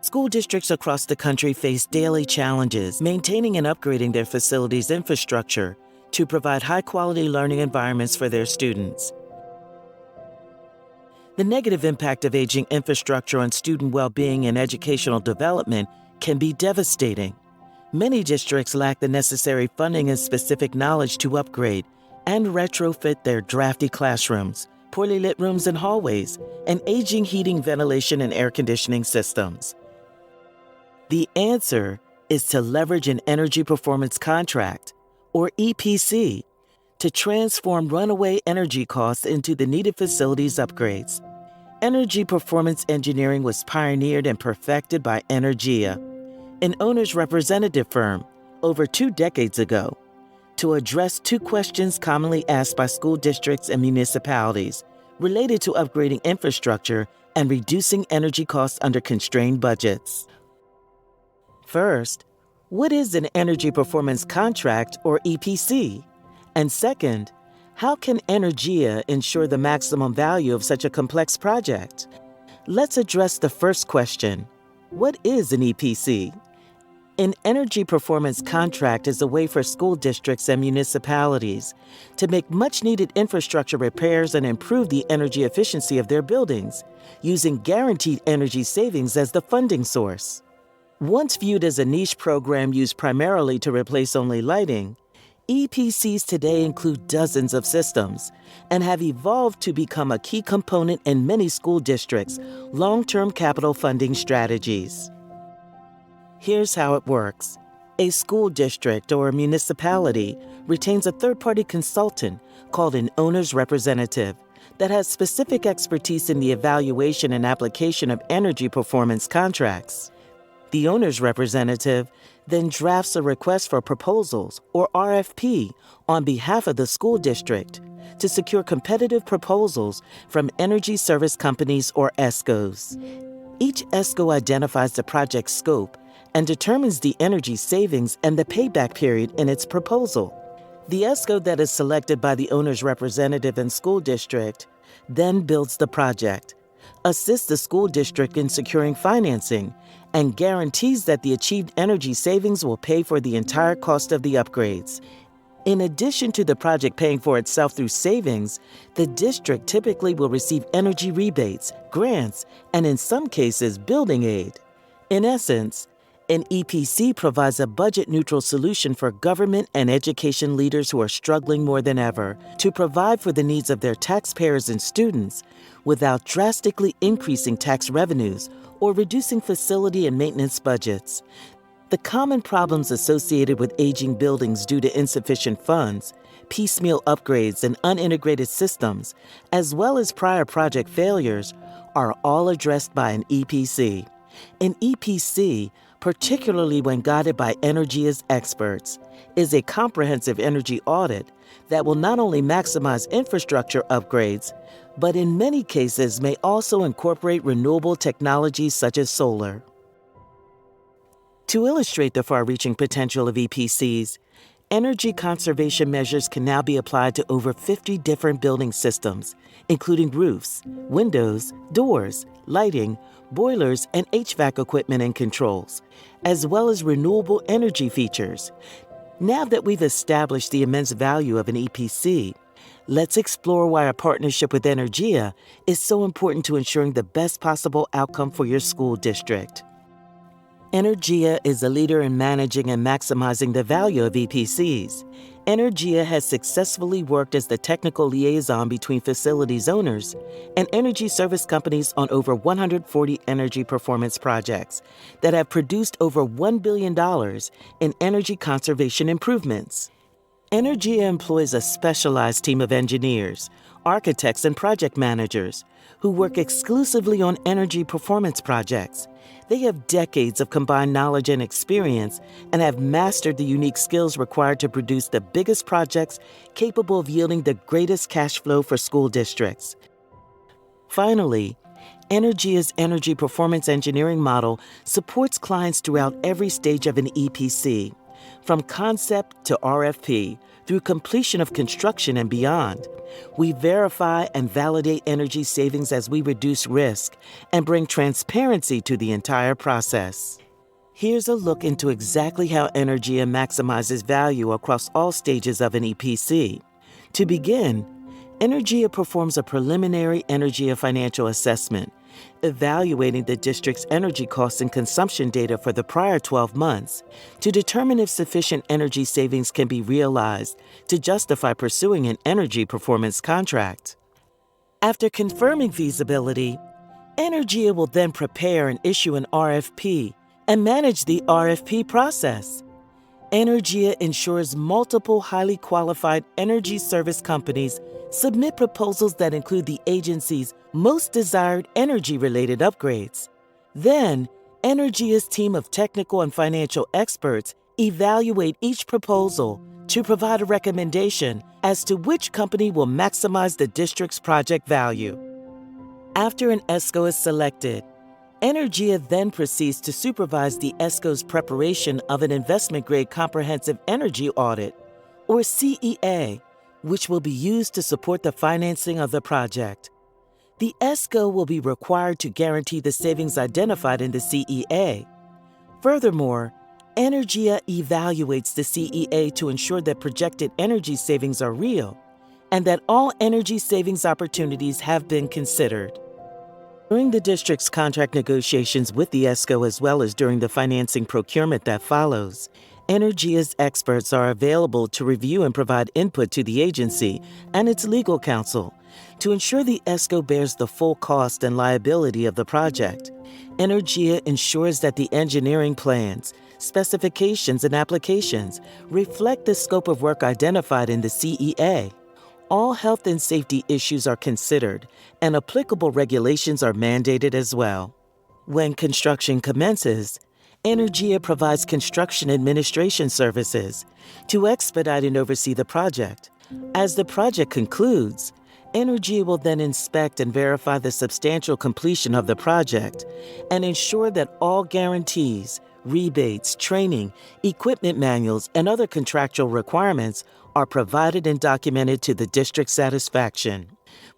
School districts across the country face daily challenges maintaining and upgrading their facilities' infrastructure to provide high-quality learning environments for their students. The negative impact of aging infrastructure on student well-being and educational development can be devastating. Many districts lack the necessary funding and specific knowledge to upgrade and retrofit their drafty classrooms, poorly lit rooms and hallways, and aging heating, ventilation, and air conditioning systems. The answer is to leverage an energy performance contract, or EPC, to transform runaway energy costs into the needed facilities upgrades. Energy performance engineering was pioneered and perfected by Energia, an owner's representative firm, over 2 decades ago, to address 2 questions commonly asked by school districts and municipalities related to upgrading infrastructure and reducing energy costs under constrained budgets. First, what is an energy performance contract, or EPC? And second, how can Energia ensure the maximum value of such a complex project? Let's address the first question. What is an EPC? An energy performance contract is a way for school districts and municipalities to make much-needed infrastructure repairs and improve the energy efficiency of their buildings, using guaranteed energy savings as the funding source. Once viewed as a niche program used primarily to replace only lighting, EPCs today include dozens of systems and have evolved to become a key component in many school districts' long-term capital funding strategies. Here's how it works. A school district or a municipality retains a third-party consultant called an owner's representative that has specific expertise in the evaluation and application of energy performance contracts. The owner's representative then drafts a request for proposals, or RFP, on behalf of the school district to secure competitive proposals from energy service companies, or ESCOs. Each ESCO identifies the project scope and determines the energy savings and the payback period in its proposal. The ESCO that is selected by the owner's representative and school district then builds the project, assists the school district in securing financing, and guarantees that the achieved energy savings will pay for the entire cost of the upgrades. In addition to the project paying for itself through savings, the district typically will receive energy rebates, grants, and in some cases, building aid. In essence, an EPC provides a budget-neutral solution for government and education leaders who are struggling more than ever to provide for the needs of their taxpayers and students without drastically increasing tax revenues or reducing facility and maintenance budgets. The common problems associated with aging buildings due to insufficient funds, piecemeal upgrades, and unintegrated systems, as well as prior project failures, are all addressed by an EPC. An EPC, particularly when guided by Energia's experts, is a comprehensive energy audit that will not only maximize infrastructure upgrades, but in many cases may also incorporate renewable technologies such as solar. To illustrate the far-reaching potential of EPCs, energy conservation measures can now be applied to over 50 different building systems, including roofs, windows, doors, lighting, boilers, and HVAC equipment and controls, as well as renewable energy features. Now that we've established the immense value of an EPC, let's explore why a partnership with Energia is so important to ensuring the best possible outcome for your school district. Energia is a leader in managing and maximizing the value of EPCs. Energia has successfully worked as the technical liaison between facilities owners and energy service companies on over 140 energy performance projects that have produced over $1 billion in energy conservation improvements. Energia employs a specialized team of engineers, architects, and project managers who work exclusively on energy performance projects. They have decades of combined knowledge and experience and have mastered the unique skills required to produce the biggest projects capable of yielding the greatest cash flow for school districts. Finally, Energia's energy performance engineering model supports clients throughout every stage of an EPC, From concept to RFP, through completion of construction and beyond, we verify and validate energy savings as we reduce risk and bring transparency to the entire process. Here's a look into exactly how Energia maximizes value across all stages of an EPC. To begin, Energia performs a preliminary Energia financial assessment, evaluating the district's energy costs and consumption data for the prior 12 months to determine if sufficient energy savings can be realized to justify pursuing an energy performance contract. After confirming feasibility, Energia will then prepare and issue an RFP and manage the RFP process. Energia ensures multiple highly qualified energy service companies submit proposals that include the agency's most desired energy-related upgrades. Then, Energia's team of technical and financial experts evaluate each proposal to provide a recommendation as to which company will maximize the district's project value. After an ESCO is selected, Energia then proceeds to supervise the ESCO's preparation of an investment-grade comprehensive energy audit, or CEA, which will be used to support the financing of the project. The ESCO will be required to guarantee the savings identified in the CEA. Furthermore, Energia evaluates the CEA to ensure that projected energy savings are real and that all energy savings opportunities have been considered. During the district's contract negotiations with the ESCO as well as during the financing procurement that follows, Energia's experts are available to review and provide input to the agency and its legal counsel to ensure the ESCO bears the full cost and liability of the project. Energia ensures that the engineering plans, specifications, and applications reflect the scope of work identified in the CEA. All health and safety issues are considered, and applicable regulations are mandated as well. When construction commences, Energia provides construction administration services to expedite and oversee the project. As the project concludes, Energia will then inspect and verify the substantial completion of the project and ensure that all guarantees, rebates, training, equipment manuals, and other contractual requirements are provided and documented to the district's satisfaction.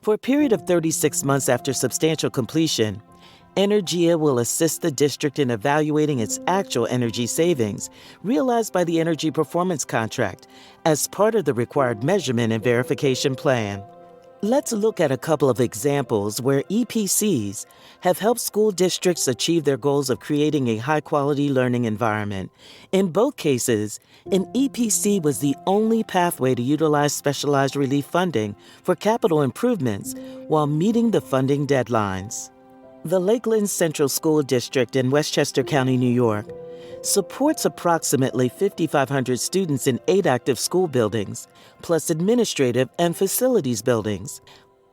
For a period of 36 months after substantial completion, Energia will assist the district in evaluating its actual energy savings realized by the energy performance contract as part of the required measurement and verification plan. Let's look at a couple of examples where EPCs have helped school districts achieve their goals of creating a high-quality learning environment. In both cases, an EPC was the only pathway to utilize specialized relief funding for capital improvements while meeting the funding deadlines. The Lakeland Central School District in Westchester County, New York, supports approximately 5,500 students in 8 active school buildings, plus administrative and facilities buildings.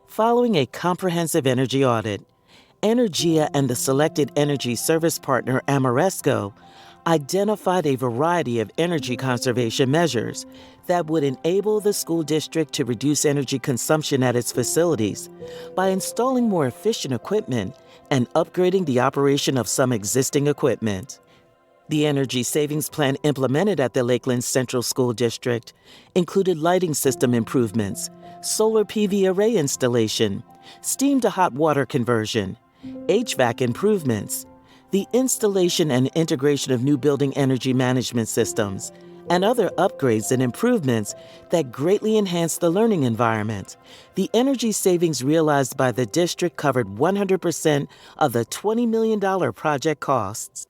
Following a comprehensive energy audit, Energia and the selected energy service partner Amoresco identified a variety of energy conservation measures that would enable the school district to reduce energy consumption at its facilities by installing more efficient equipment and upgrading the operation of some existing equipment. The energy savings plan implemented at the Lakeland Central School District included lighting system improvements, solar PV array installation, steam to hot water conversion, HVAC improvements, the installation and integration of new building energy management systems, and other upgrades and improvements that greatly enhance the learning environment. The energy savings realized by the district covered 100% of the $20 million project costs.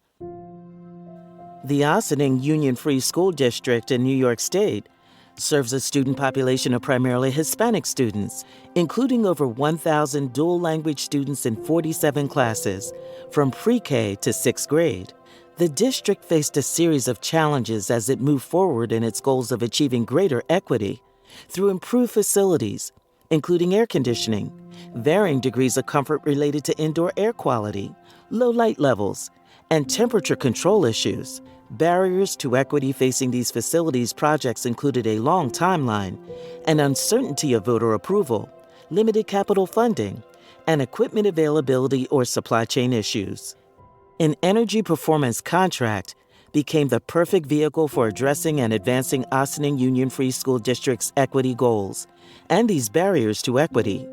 The Ossining Union Free School District in New York State serves a student population of primarily Hispanic students, including over 1,000 dual-language students in 47 classes, from pre-K to 6th grade. The district faced a series of challenges as it moved forward in its goals of achieving greater equity through improved facilities, including air conditioning, varying degrees of comfort related to indoor air quality, low light levels, and temperature control issues. Barriers to equity facing these facilities projects included a long timeline, an uncertainty of voter approval, limited capital funding, and equipment availability or supply chain issues. An energy performance contract became the perfect vehicle for addressing and advancing Ossining Union-Free School District's equity goals and these barriers to equity.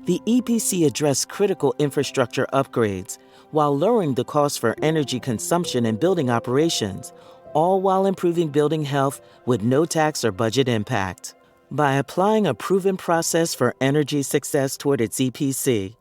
The EPC addressed critical infrastructure upgrades while lowering the cost for energy consumption and building operations, all while improving building health with no tax or budget impact. By applying a proven process for energy success toward its EPC,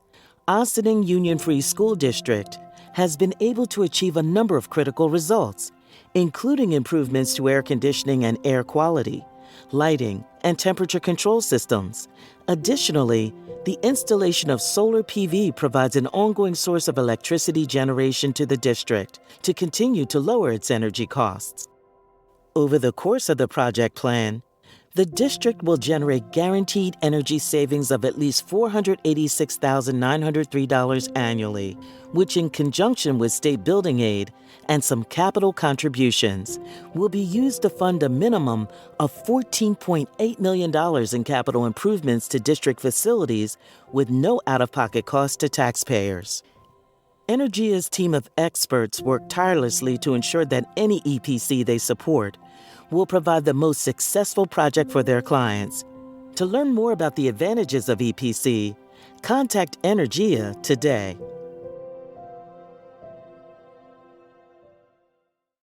Ossining Union-Free School District has been able to achieve a number of critical results, including improvements to air conditioning and air quality, lighting, and temperature control systems. Additionally, the installation of solar PV provides an ongoing source of electricity generation to the district to continue to lower its energy costs. Over the course of the project plan, the district will generate guaranteed energy savings of at least $486,903 annually, which, in conjunction with state building aid and some capital contributions, will be used to fund a minimum of $14.8 million in capital improvements to district facilities with no out-of-pocket cost to taxpayers. Energia's team of experts work tirelessly to ensure that any EPC they support will provide the most successful project for their clients. To learn more about the advantages of EPC, contact Energia today.